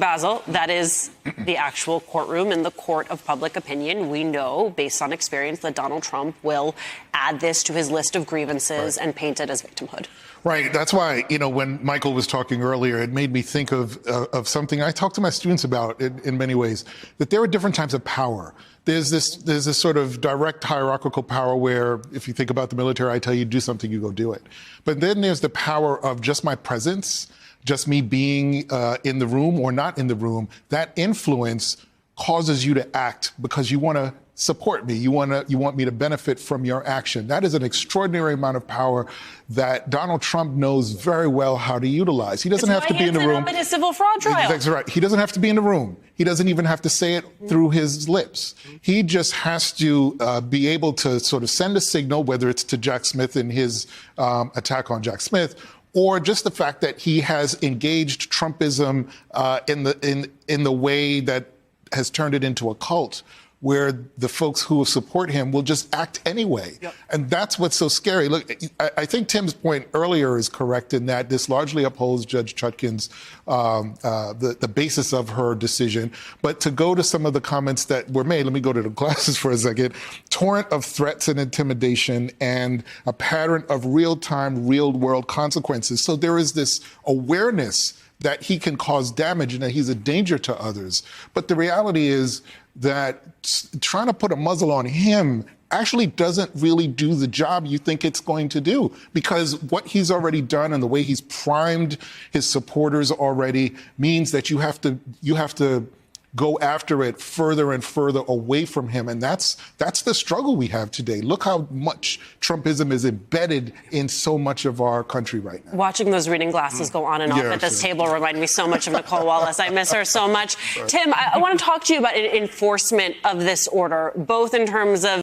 Basil, that is the actual courtroom in the court of public opinion. We know, based on experience, that Donald Trump will add this to his list of grievances and paint it as victimhood. Right. That's why, when Michael was talking earlier, it made me think of something I talk to my students about in many ways, that there are different types of power. There's this sort of direct hierarchical power where if you think about the military, I tell you to do something, you go do it. But then there's the power of just my presence, just me being in the room or not in the room. That influence causes you to act because you want to support me. You want me to benefit from your action. That is an extraordinary amount of power that Donald Trump knows very well how to utilize. He doesn't have to be in the room. In his civil fraud trial. That's right. He doesn't have to be in the room. He doesn't even have to say it through his lips. He just has to be able to sort of send a signal, whether it's to Jack Smith in his attack on Jack Smith, or just the fact that he has engaged Trumpism in the way that has turned it into a cult, where the folks who support him will just act anyway. Yep. And that's what's so scary. Look, I think Tim's point earlier is correct in that this largely upholds Judge Chutkan's, the basis of her decision. But to go to some of the comments that were made, let me go to the glasses for a second. Torrent of threats and intimidation and a pattern of real-time, real-world consequences. So there is this awareness that he can cause damage and that he's a danger to others. But the reality is that trying to put a muzzle on him actually doesn't really do the job you think it's going to do, because what he's already done and the way he's primed his supporters already means that you have to go after it further and further away from him. And that's the struggle we have today. Look how much Trumpism is embedded in so much of our country right now. Watching those reading glasses go on and off at this table remind me so much of Nicole Wallace. I miss her so much. Right. Tim, I want to talk to you about enforcement of this order, both in terms of